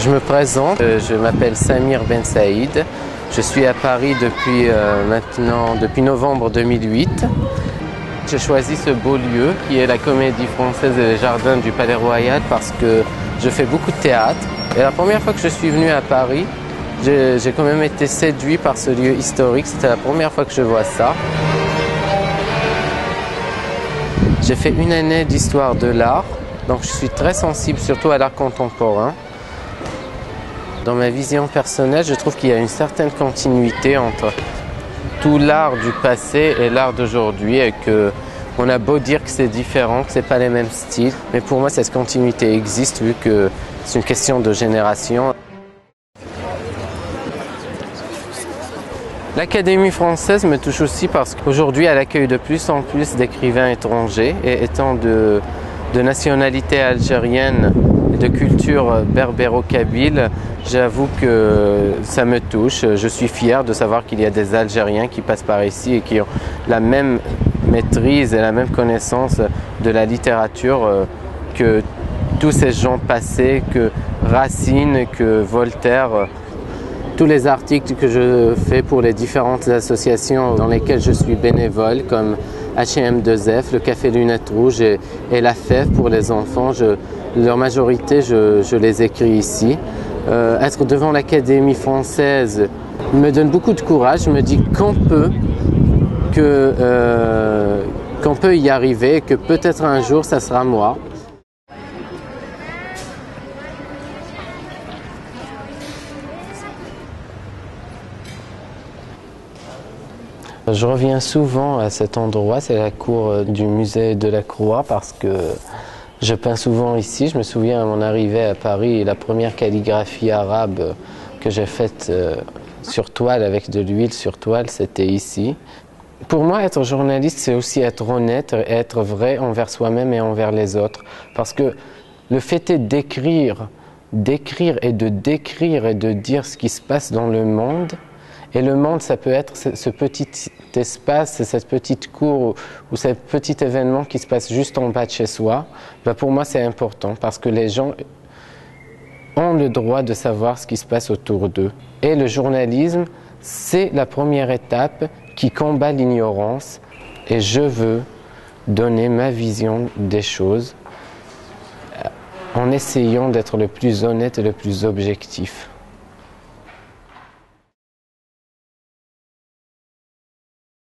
Je me présente, je m'appelle Samir Ben Saïd. Je suis à Paris depuis novembre 2008. J'ai choisi ce beau lieu qui est la Comédie Française et les Jardins du Palais Royal parce que je fais beaucoup de théâtre. Et la première fois que je suis venu à Paris, j'ai quand même été séduit par ce lieu historique. C'était la première fois que je vois ça. J'ai fait une année d'histoire de l'art, donc je suis très sensible surtout à l'art contemporain. Dans ma vision personnelle, je trouve qu'il y a une certaine continuité entre tout l'art du passé et l'art d'aujourd'hui et qu'on a beau dire que c'est différent, que ce n'est pas les mêmes styles, mais pour moi cette continuité existe vu que c'est une question de génération. L'Académie française me touche aussi parce qu'aujourd'hui elle accueille de plus en plus d'écrivains étrangers et étant de nationalité algérienne et de culture berbéro-kabyle, j'avoue que ça me touche. Je suis fier de savoir qu'il y a des Algériens qui passent par ici et qui ont la même maîtrise et la même connaissance de la littérature que tous ces gens passés, que Racine, que Voltaire. Tous les articles que je fais pour les différentes associations dans lesquelles je suis bénévole, comme H&M2F, le Café Lunettes Rouges et la FEF pour les enfants, leur majorité, je les écris ici. Être devant l'Académie française me donne beaucoup de courage. Je me dis qu'on peut y arriver, que peut-être un jour ça sera moi. Je reviens souvent à cet endroit, c'est la cour du musée de la Croix parce que je peins souvent ici. Je me souviens à mon arrivée à Paris, la première calligraphie arabe que j'ai faite sur toile, avec de l'huile sur toile, c'était ici. Pour moi, être journaliste, c'est aussi être honnête et être vrai envers soi-même et envers les autres. Parce que le fait est d'écrire et de décrire et de dire ce qui se passe dans le monde. Et le monde, ça peut être ce petit espace, cette petite cour ou ce petit événement qui se passe juste en bas de chez soi. Ben pour moi, c'est important parce que les gens ont le droit de savoir ce qui se passe autour d'eux. Et le journalisme, c'est la première étape qui combat l'ignorance. Et je veux donner ma vision des choses en essayant d'être le plus honnête et le plus objectif.